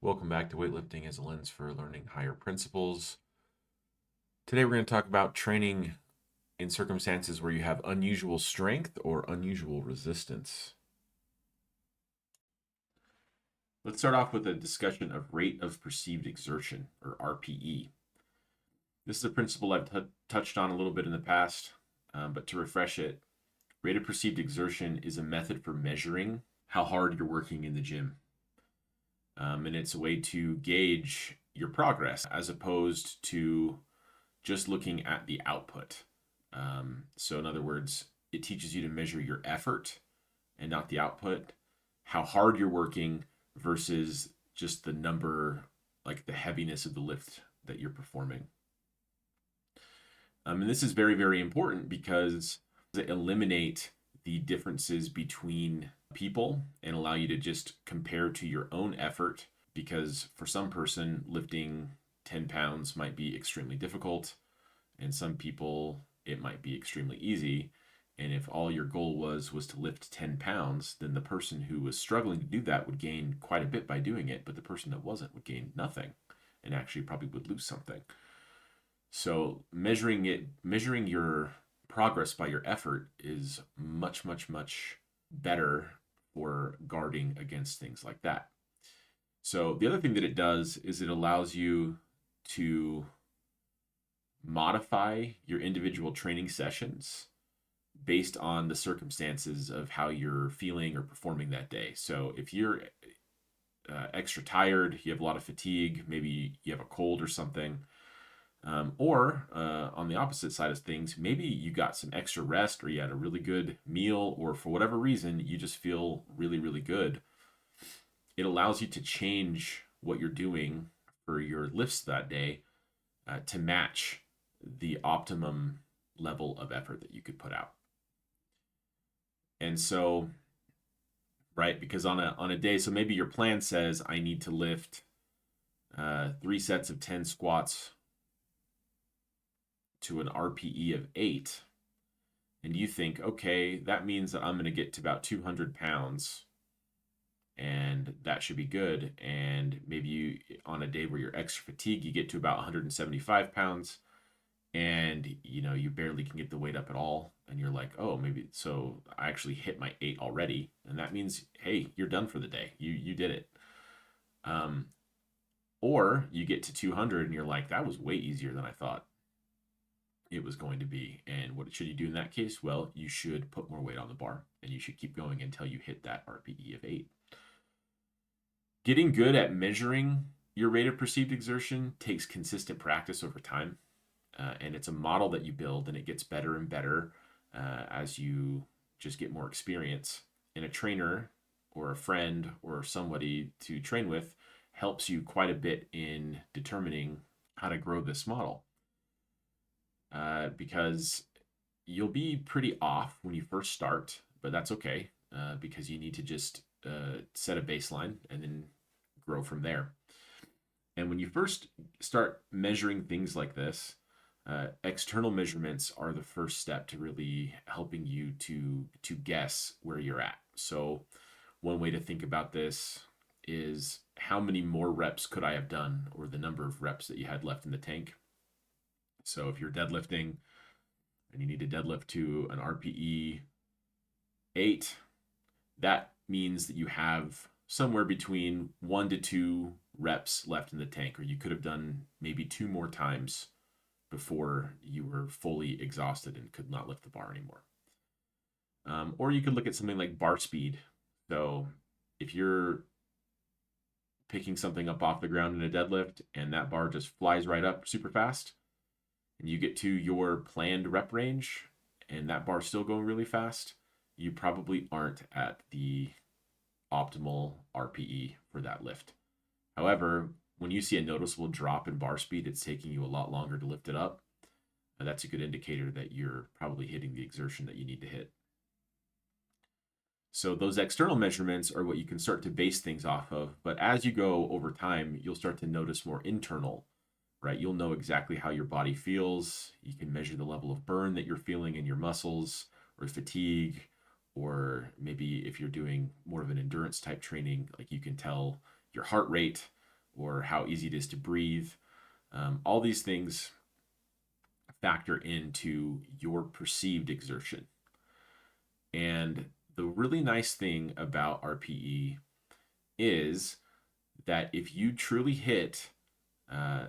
Welcome back to Weightlifting as a Lens for Learning Higher Principles. Today we're going to talk about training in circumstances where you have unusual strength or unusual resistance. Let's start off with a discussion of rate of perceived exertion, or RPE. This is a principle I've touched on a little bit in the past, but to refresh it, rate of perceived exertion is a method for measuring how hard you're working in the gym. And it's a way to gauge your progress as opposed to just looking at the output. So, in other words, it teaches you to measure your effort and not the output, how hard you're working versus just the number, like the heaviness of the lift that you're performing. And this is very, very important because it eliminates the differences between people and allow you to just compare to your own effort, because for some person lifting 10 pounds might be extremely difficult, and some people it might be extremely easy. And if all your goal was to lift 10 pounds, then the person who was struggling to do that would gain quite a bit by doing it, but the person that wasn't would gain nothing and actually probably would lose something. So measuring your progress by your effort is much, much, much better for guarding against things like that. So the other thing that it does is it allows you to modify your individual training sessions based on the circumstances of how you're feeling or performing that day. So if you're extra tired, you have a lot of fatigue, maybe you have a cold or something, or on the opposite side of things, maybe you got some extra rest or you had a really good meal, or for whatever reason, you just feel really, really good. It allows you to change what you're doing for your lifts that day to match the optimum level of effort that you could put out. And so, right, because on a day, so maybe your plan says I need to lift 3 sets of 10 squats to an RPE of 8, and you think, okay, that means that I'm going to get to about 200 pounds, and that should be good. And maybe you, on a day where you're extra fatigued, you get to about 175 pounds, and you barely can get the weight up at all, and you're like, oh, maybe so I actually hit my 8 already, and that means, hey, you're done for the day. You did it. Or you get to 200 and you're like, that was way easier than I thought it was going to be. And what should you do in that case? Well, you should put more weight on the bar, and you should keep going until you hit that RPE of 8. Getting good at measuring your rate of perceived exertion takes consistent practice over time. And it's a model that you build, and it gets better and better as you just get more experience. And a trainer or a friend or somebody to train with helps you quite a bit in determining how to grow this model. Because you'll be pretty off when you first start, but that's okay, because you need to just set a baseline and then grow from there. And when you first start measuring things like this, external measurements are the first step to really helping you to guess where you're at. So one way to think about this is, how many more reps could I have done, or the number of reps that you had left in the tank. So if you're deadlifting and you need to deadlift to an RPE 8, that means that you have somewhere between 1 to 2 reps left in the tank, or you could have done maybe 2 more times before you were fully exhausted and could not lift the bar anymore. Or you could look at something like bar speed. So if you're picking something up off the ground in a deadlift and that bar just flies right up super fast, and you get to your planned rep range and that bar's still going really fast, you probably aren't at the optimal RPE for that lift. However, when you see a noticeable drop in bar speed, it's taking you a lot longer to lift it up. That's a good indicator that you're probably hitting the exertion that you need to hit. So those external measurements are what you can start to base things off of. But as you go over time, you'll start to notice more internal, right? You'll know exactly how your body feels. You can measure the level of burn that you're feeling in your muscles, or fatigue, or maybe if you're doing more of an endurance type training, like you can tell your heart rate, or how easy it is to breathe. All these things factor into your perceived exertion. And the really nice thing about RPE is that if you truly hit uh,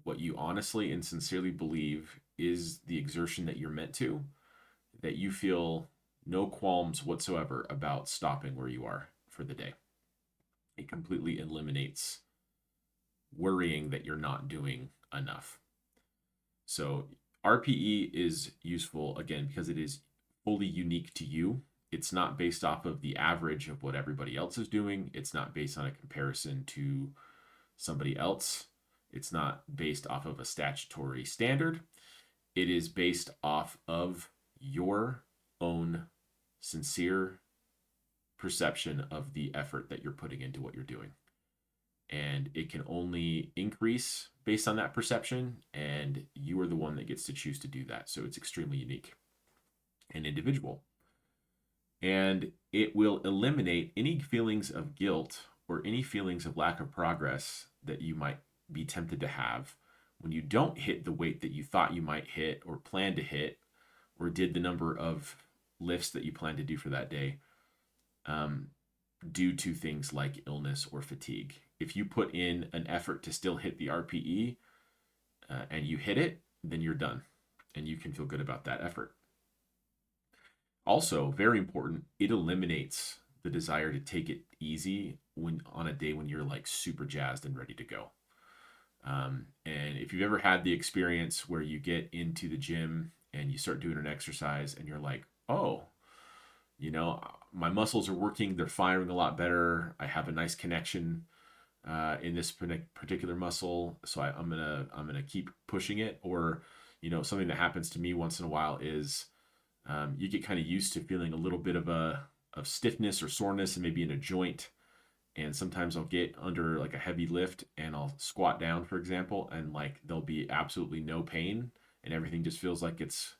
what you honestly and sincerely believe is the exertion that you're meant to, that you feel no qualms whatsoever about stopping where you are for the day. It completely eliminates worrying that you're not doing enough. So RPE is useful again because it is fully unique to you. It's not based off of the average of what everybody else is doing. It's not based on a comparison to somebody else. It's not based off of a statutory standard. It is based off of your own sincere perception of the effort that you're putting into what you're doing. And it can only increase based on that perception, and you are the one that gets to choose to do that. So it's extremely unique and individual. And it will eliminate any feelings of guilt or any feelings of lack of progress that you might be tempted to have when you don't hit the weight that you thought you might hit or plan to hit or did the number of lifts that you plan to do for that day, due to things like illness or fatigue. If you put in an effort to still hit the RPE and you hit it, then you're done and you can feel good about that effort. Also, very important, it eliminates the desire to take it easy when on a day when you're like super jazzed and ready to go. And if you've ever had the experience where you get into the gym and you start doing an exercise and you're like, oh, my muscles are working, they're firing a lot better. I have a nice connection in this particular muscle, so I'm gonna keep pushing it. Or something that happens to me once in a while is you get kind of used to feeling a little bit of stiffness or soreness and maybe in a joint. And sometimes I'll get under like a heavy lift and I'll squat down, for example, and like there'll be absolutely no pain and everything just feels like it's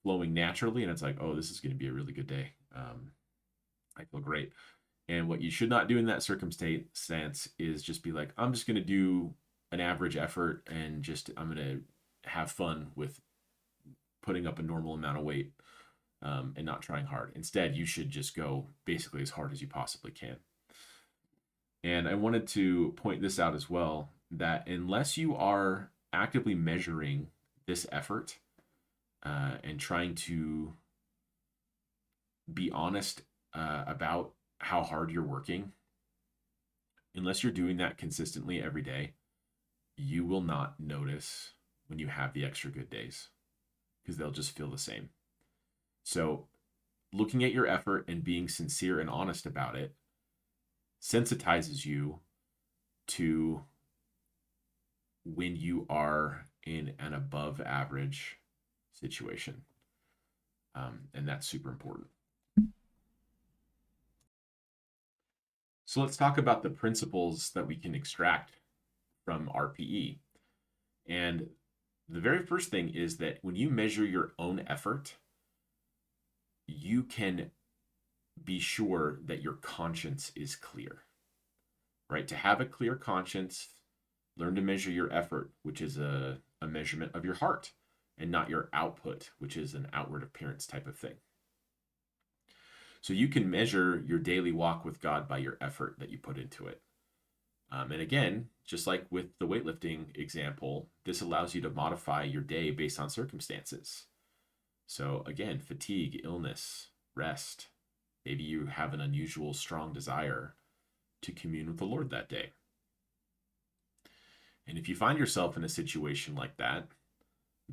flowing naturally. And it's like, oh, this is going to be a really good day. I feel great. And what you should not do in that circumstance is just be like, I'm just going to do an average effort and I'm going to have fun with putting up a normal amount of weight and not trying hard. Instead, you should just go basically as hard as you possibly can. And I wanted to point this out as well, that unless you are actively measuring this effort and trying to be honest about how hard you're working, unless you're doing that consistently every day, you will not notice when you have the extra good days because they'll just feel the same. So looking at your effort and being sincere and honest about it sensitizes you to when you are in an above average situation. And that's super important. So let's talk about the principles that we can extract from RPE. And the very first thing is that when you measure your own effort, you can be sure that your conscience is clear, right? To have a clear conscience, learn to measure your effort, which is a measurement of your heart, and not your output, which is an outward appearance type of thing. So you can measure your daily walk with God by your effort that you put into it. And again, just like with the weightlifting example, this allows you to modify your day based on circumstances. So again, fatigue, illness, rest. Maybe you have an unusual strong desire to commune with the Lord that day. And if you find yourself in a situation like that,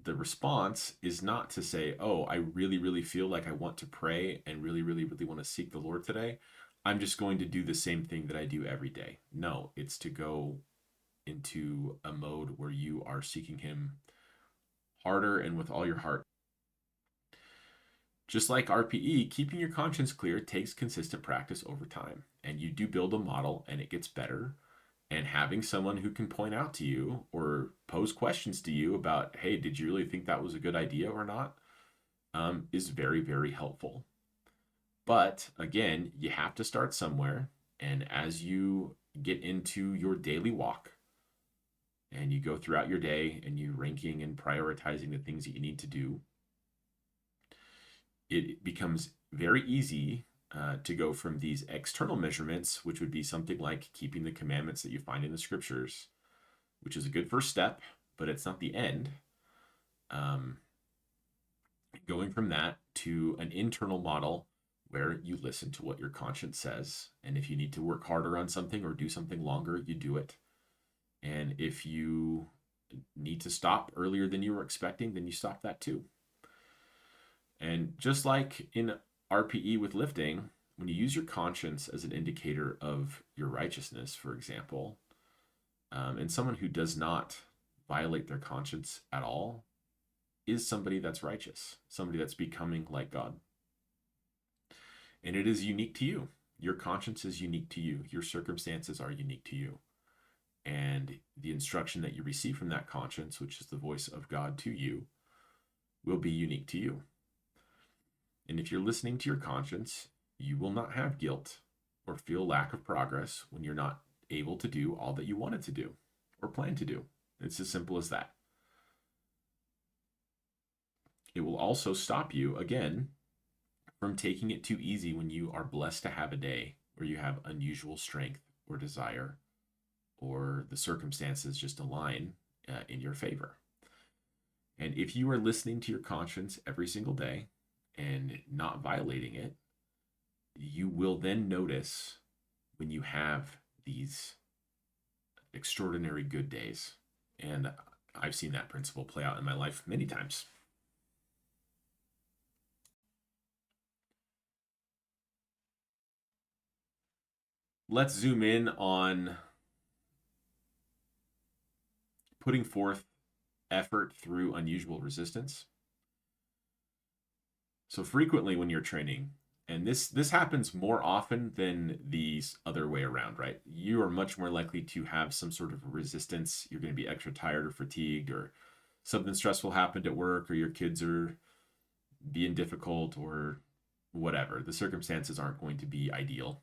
the response is not to say, oh, I really, really feel like I want to pray and really, really, really want to seek the Lord today. I'm just going to do the same thing that I do every day. No, it's to go into a mode where you are seeking Him harder and with all your heart. Just like RPE, keeping your conscience clear takes consistent practice over time. And you do build a model and it gets better. And having someone who can point out to you or pose questions to you about, hey, did you really think that was a good idea or not, is very, very helpful. But again, you have to start somewhere. And as you get into your daily walk and you go throughout your day and you ranking and prioritizing the things that you need to do, it becomes very easy to go from these external measurements, which would be something like keeping the commandments that you find in the scriptures, which is a good first step, but it's not the end. Um, Going from that to an internal model where you listen to what your conscience says. And if you need to work harder on something or do something longer, you do it. And if you need to stop earlier than you were expecting, then you stop that too. And just like in RPE with lifting, when you use your conscience as an indicator of your righteousness, for example, and someone who does not violate their conscience at all is somebody that's righteous, somebody that's becoming like God. And it is unique to you. Your conscience is unique to you. Your circumstances are unique to you. And the instruction that you receive from that conscience, which is the voice of God to you, will be unique to you. And if you're listening to your conscience, you will not have guilt or feel lack of progress when you're not able to do all that you wanted to do or plan to do. It's as simple as that. It will also stop you, again, from taking it too easy when you are blessed to have a day where you have unusual strength or desire, or the circumstances just align in your favor. And if you are listening to your conscience every single day and not violating it, you will then notice when you have these extraordinary good days. And I've seen that principle play out in my life many times. Let's zoom in on putting forth effort through unusual resistance. So frequently when you're training, and this happens more often than the other way around, right? You are much more likely to have some sort of resistance. You're going to be extra tired or fatigued, or something stressful happened at work, or your kids are being difficult, or whatever. The circumstances aren't going to be ideal.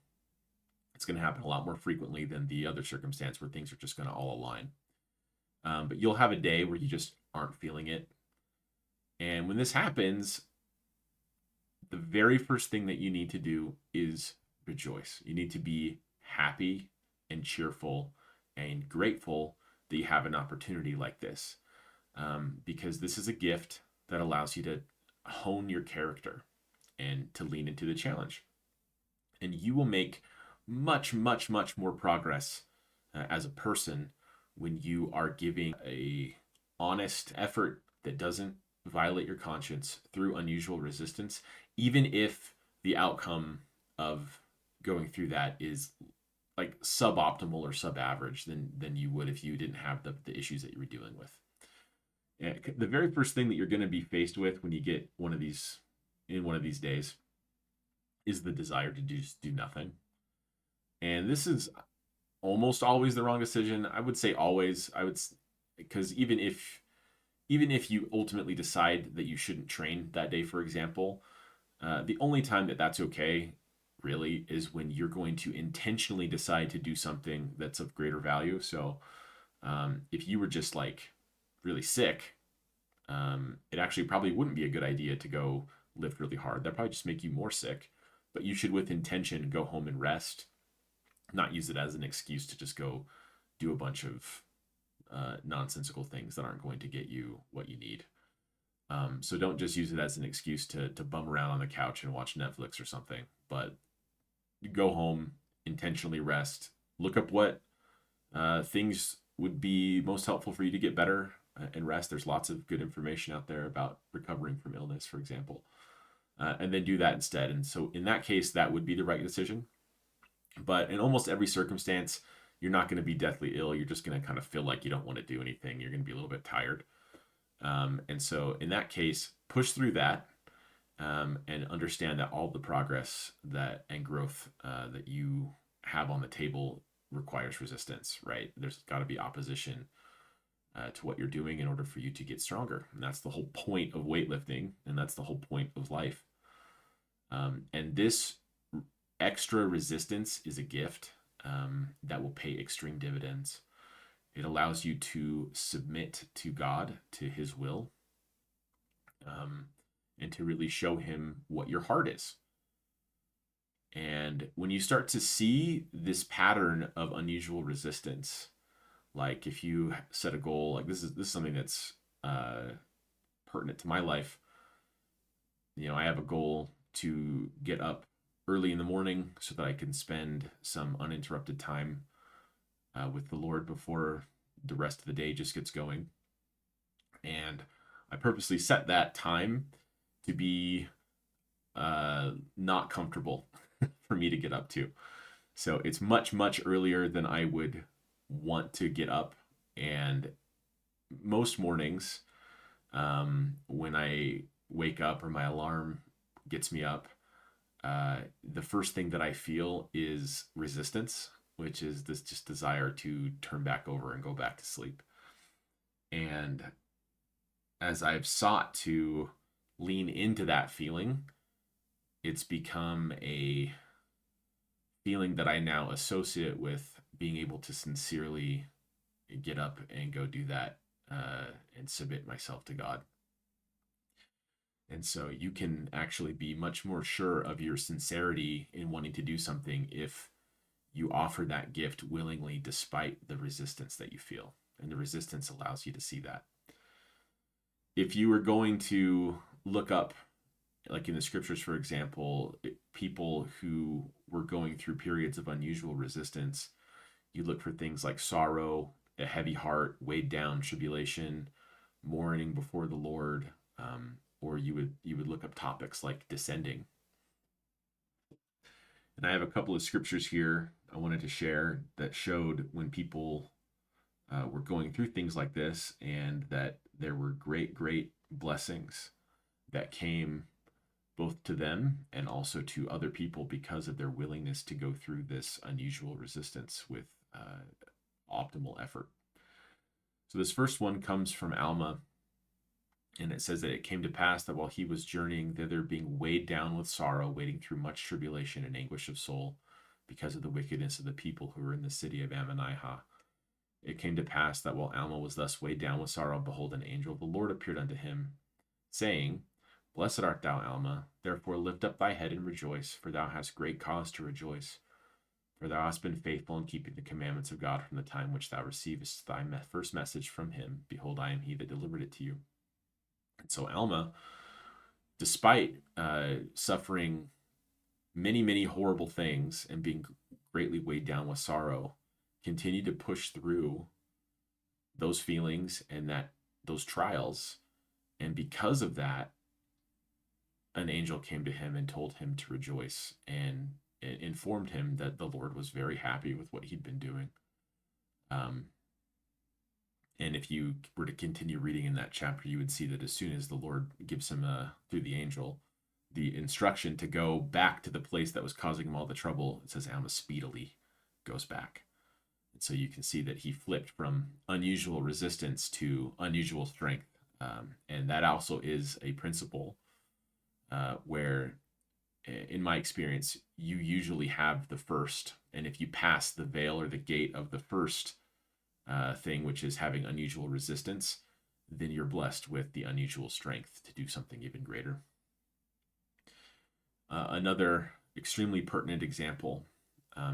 It's going to happen a lot more frequently than the other circumstance where things are just going to all align. But you'll have a day where you just aren't feeling it. And when this happens, the very first thing that you need to do is rejoice. You need to be happy and cheerful and grateful that you have an opportunity like this, because this is a gift that allows you to hone your character and to lean into the challenge. And you will make much, much, much more progress as a person when you are giving a honest effort that doesn't violate your conscience through unusual resistance, even if the outcome of going through that is like suboptimal or sub-average than you would if you didn't have the issues that you were dealing with. And the very first thing that you're going to be faced with when you get one of these days is the desire to just do nothing. And this is almost always the wrong decision. I would say always. Because even if you ultimately decide that you shouldn't train that day, for example, the only time that that's okay really is when you're going to intentionally decide to do something that's of greater value. So if you were just like really sick, it actually probably wouldn't be a good idea to go lift really hard. That'd probably just make you more sick. But you should, with intention, go home and rest, not use it as an excuse to just go do a bunch of nonsensical things that aren't going to get you what you need. So don't just use it as an excuse to bum around on the couch and watch Netflix or something, but go home, intentionally rest, look up what things would be most helpful for you to get better and rest. There's lots of good information out there about recovering from illness, for example, and then do that instead. And so in that case, that would be the right decision. But in almost every circumstance, you're not going to be deathly ill. You're just going to kind of feel like you don't want to do anything. You're going to be a little bit tired. And so in that case, push through that and understand that all the progress and growth that you have on the table requires resistance, right? There's got to be opposition to what you're doing in order for you to get stronger. And that's the whole point of weightlifting, and that's the whole point of life. And this extra resistance is a gift. that will pay extreme dividends. It allows you to submit to God, to His will, um, and to really show Him what your heart is. And when you start to see this pattern of unusual resistance, like if you set a goal, like this is something that's pertinent to my life. I have a goal to get up early in the morning so that I can spend some uninterrupted time with the Lord before the rest of the day just gets going. And I purposely set that time to be not comfortable for me to get up to. So it's much, much earlier than I would want to get up. And most mornings, when I wake up or my alarm gets me up, the first thing that I feel is resistance, which is this just desire to turn back over and go back to sleep. And as I've sought to lean into that feeling, it's become a feeling that I now associate with being able to sincerely get up and go do that and submit myself to God. And so you can actually be much more sure of your sincerity in wanting to do something if you offer that gift willingly despite the resistance that you feel. And the resistance allows you to see that. If you were going to look up, like in the scriptures, for example, people who were going through periods of unusual resistance, you look for things like sorrow, a heavy heart, weighed down, tribulation, mourning before the Lord, or you would look up topics like descending. And I have a couple of scriptures here I wanted to share that showed when people were going through things like this, and that there were great blessings that came both to them and also to other people because of their willingness to go through this unusual resistance with optimal effort. So this first one comes from Alma, and it says that it came to pass that while he was journeying thither, being weighed down with sorrow, wading through much tribulation and anguish of soul, because of the wickedness of the people who were in the city of Ammonihah, it came to pass that while Alma was thus weighed down with sorrow, behold, an angel of the Lord appeared unto him, saying, Blessed art thou, Alma, therefore lift up thy head and rejoice, for thou hast great cause to rejoice. For thou hast been faithful in keeping the commandments of God from the time which thou receivest thy first message from him. Behold, I am he that delivered it to you. And so Alma, despite suffering many horrible things and being greatly weighed down with sorrow, continued to push through those feelings and those trials. And because of that, an angel came to him and told him to rejoice, and it informed him that the Lord was very happy with what he'd been doing. And if you were to continue reading in that chapter, you would see that as soon as the Lord gives him, through the angel, the instruction to go back to the place that was causing him all the trouble, it says Alma speedily goes back. And so you can see that he flipped from unusual resistance to unusual strength. And that also is a principle where, in my experience, you usually have the first. And if you pass the veil or the gate of the first thing, which is having unusual resistance, then you're blessed with the unusual strength to do something even greater. Another extremely pertinent example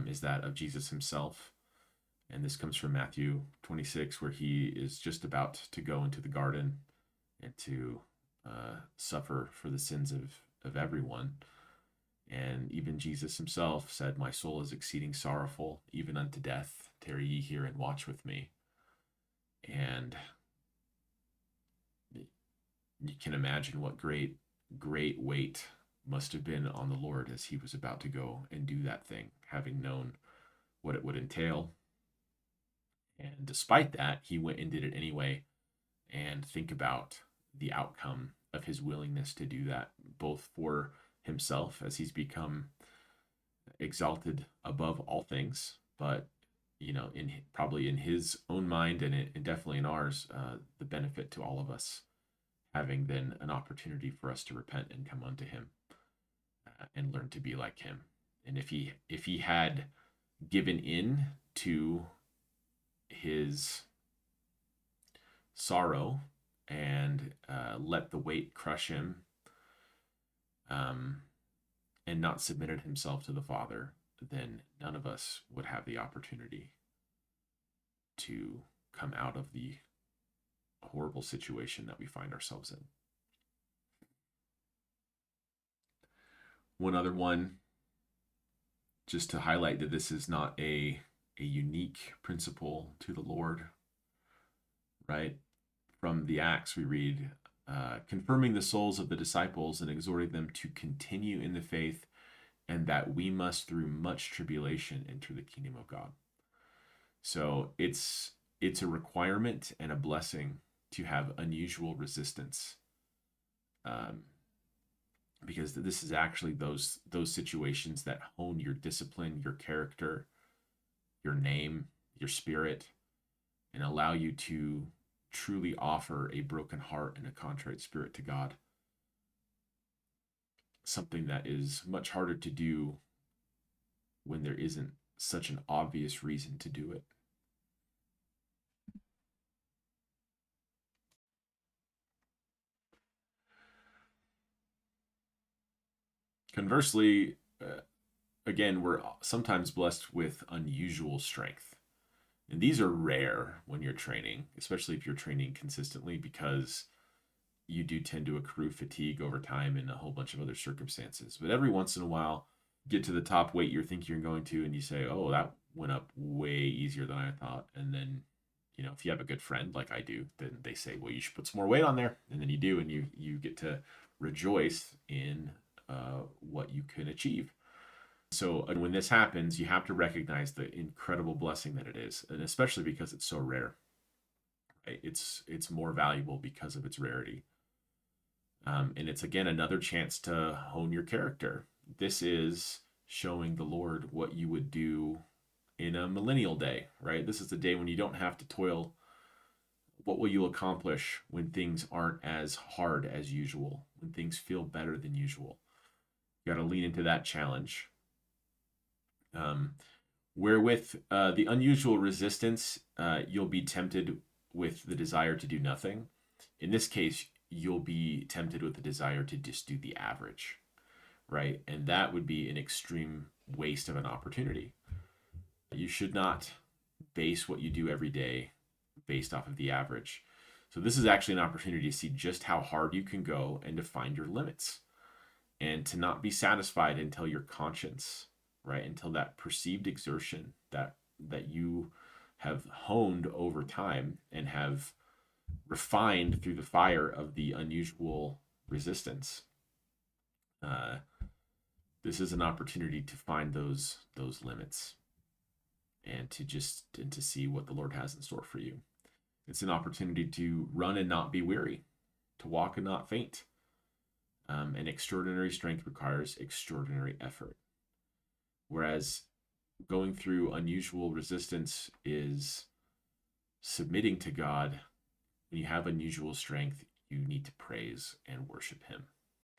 is that of Jesus himself. And this comes from Matthew 26, where he is just about to go into the garden and to suffer for the sins of everyone. And even Jesus himself said, My soul is exceeding sorrowful, even unto death. Tarry ye here and watch with me. And you can imagine what great weight must have been on the Lord as he was about to go and do that thing, having known what it would entail. And despite that, he went and did it anyway. And think about the outcome of his willingness to do that, both for himself as he's become exalted above all things, but probably in his own mind and definitely in ours, the benefit to all of us, having then an opportunity for us to repent and come unto him and learn to be like him. And if he had given in to his sorrow and let the weight crush him, um, and not submitted himself to the Father, then none of us would have the opportunity to come out of the horrible situation that we find ourselves in. One other one, just to highlight that this is not a unique principle to the Lord, right? From the Acts, we read, confirming the souls of the disciples and exhorting them to continue in the faith, and that we must, through much tribulation, enter the kingdom of God. So it's a requirement and a blessing to have unusual resistance, because this is actually those situations that hone your discipline, your character, your name, your spirit, and allow you to truly offer a broken heart and a contrite spirit to God. Something that is much harder to do when there isn't such an obvious reason to do it. Conversely, again, we're sometimes blessed with unusual strength. And these are rare when you're training, especially if you're training consistently, because you do tend to accrue fatigue over time and a whole bunch of other circumstances. But every once in a while, get to the top weight you're thinking you're going to, and you say, oh, that went up way easier than I thought. And then, if you have a good friend like I do, then they say, well, you should put some more weight on there. And then you do, and you get to rejoice in what you can achieve. So when this happens, you have to recognize the incredible blessing that it is, and especially because it's so rare. Right? It's more valuable because of its rarity. And it's, again, another chance to hone your character. This is showing the Lord what you would do in a millennial day, right? This is the day when you don't have to toil. What will you accomplish when things aren't as hard as usual, when things feel better than usual? You got to lean into that challenge. Wherewith the unusual resistance, you'll be tempted with the desire to do nothing. In this case, you'll be tempted with the desire to just do the average, right? And that would be an extreme waste of an opportunity. You should not base what you do every day based off of the average. So this is actually an opportunity to see just how hard you can go and to find your limits, and to not be satisfied until your conscience, right? Until that perceived exertion that you have honed over time and have refined through the fire of the unusual resistance. This is an opportunity to find those limits, and to see what the Lord has in store for you. It's an opportunity to run and not be weary, to walk and not faint. And extraordinary strength requires extraordinary effort. Whereas going through unusual resistance is submitting to God. When you have unusual strength, you need to praise and worship Him.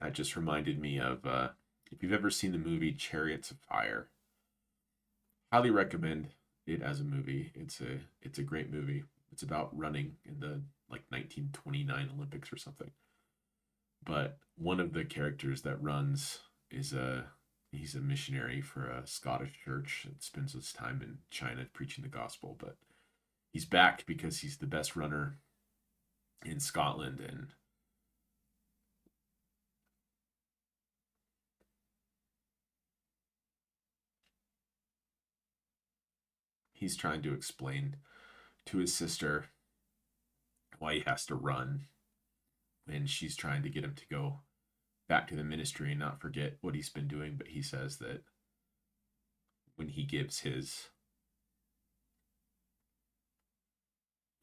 That just reminded me of, if you've ever seen the movie Chariots of Fire, highly recommend it as a movie. It's a great movie. It's about running in the 1929 Olympics or something. But one of the characters that runs is he's a missionary for a Scottish church and spends his time in China preaching the gospel. But he's back because he's the best runner in Scotland, and he's trying to explain to his sister why he has to run, and she's trying to get him to go back to the ministry and not forget what he's been doing. But he says that when he gives his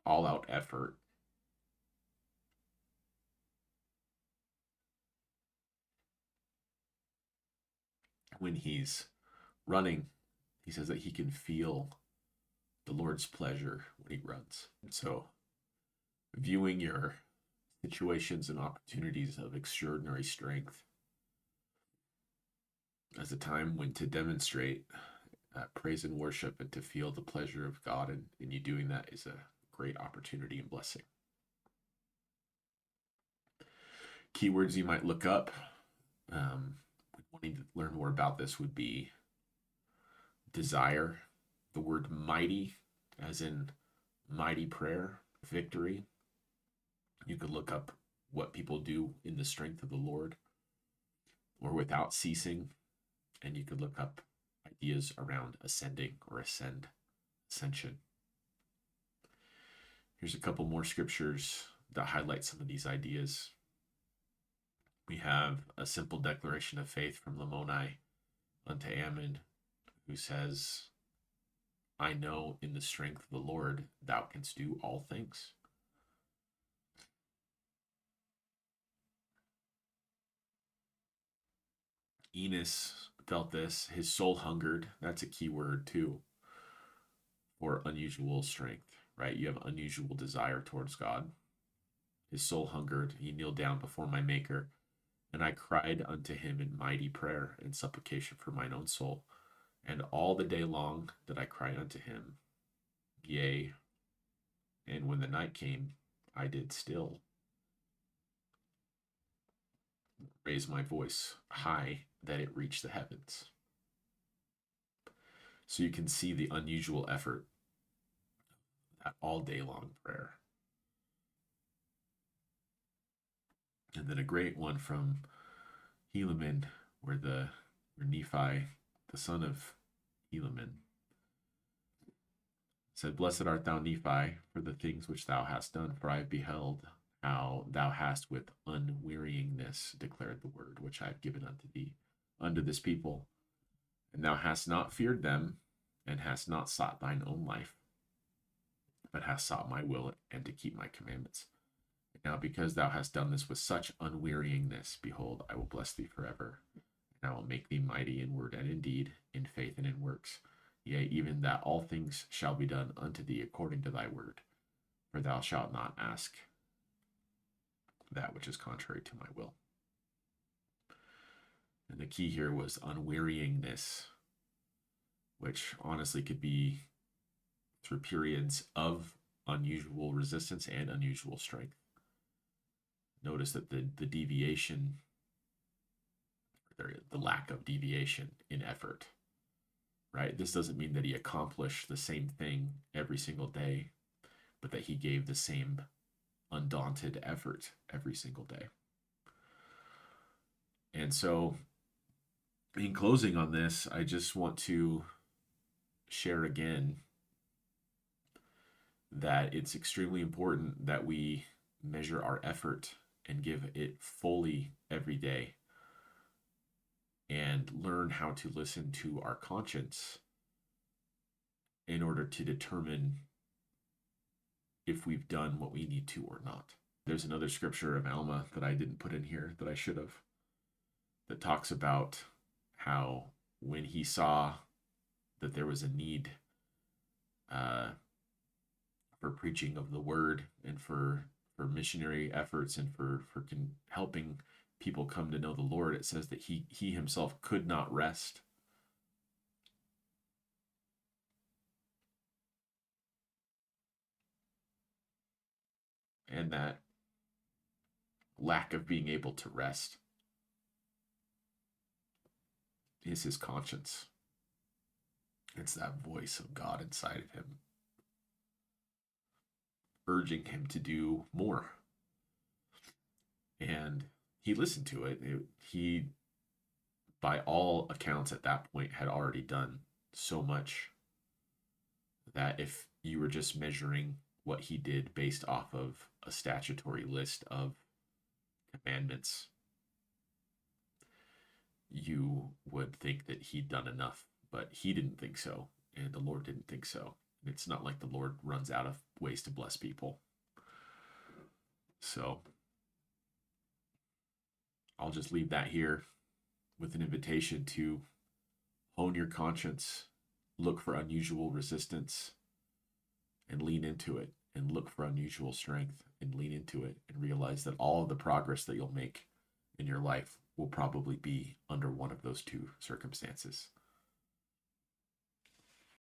all-out effort, when he's running, he says that he can feel the Lord's pleasure when he runs. So viewing your situations and opportunities of extraordinary strength as a time when to demonstrate praise and worship and to feel the pleasure of God. And you doing that is a great opportunity and blessing. Keywords you might look up, wanting to learn more about this, would be desire, the word mighty, as in mighty prayer, victory. You could look up what people do in the strength of the Lord or without ceasing. And you could look up ideas around ascending or ascension. Here's a couple more scriptures that highlight some of these ideas. We have a simple declaration of faith from Lamoni unto Ammon, who says, I know in the strength of the Lord thou canst do all things. Enos felt this. His soul hungered. That's a key word too, for unusual strength, right? You have unusual desire towards God. His soul hungered. He kneeled down before my Maker, and I cried unto him in mighty prayer and supplication for mine own soul. And all the day long did I cry unto him. Yea, and when the night came, I did still raise my voice high that it reached the heavens. So you can see the unusual effort, that all day long prayer. And then a great one from Helaman, where Nephi, the son of Helaman, said, Blessed art thou, Nephi, for the things which thou hast done, for I have beheld how thou hast with unwearyingness declared the word which I have given unto thee, unto this people. And thou hast not feared them, and hast not sought thine own life, but hast sought my will and to keep my commandments. And now because thou hast done this with such unwearyingness, behold, I will bless thee forever, and I will make thee mighty in word and in deed, in faith and in works. Yea, even that all things shall be done unto thee according to thy word. For thou shalt not ask that which is contrary to my will. And the key here was unwearyingness, which honestly could be through periods of unusual resistance and unusual strength. Notice that the deviation, the lack of deviation in effort, right? This doesn't mean that he accomplished the same thing every single day, but that he gave the same undaunted effort every single day. And so, in closing on this, I just want to share again that it's extremely important that we measure our effort and give it fully every day, and learn how to listen to our conscience in order to determine if we've done what we need to or not. There's another scripture of Alma that I didn't put in here that I should have, that talks about how when he saw that there was a need for preaching of the word and for missionary efforts and for helping people come to know the Lord, it says that he himself could not rest. And that lack of being able to rest is his conscience. It's that voice of God inside of him, urging him to do more. And he listened to it. He, by all accounts at that point, had already done so much that if you were just measuring what he did based off of a statutory list of commandments, you would think that he'd done enough, but he didn't think so, and the Lord didn't think so. And it's not like the Lord runs out of ways to bless people. So I'll just leave that here with an invitation to hone your conscience, look for unusual resistance, and lean into it, and look for unusual strength and lean into it, and realize that all of the progress that you'll make in your life will probably be under one of those two circumstances.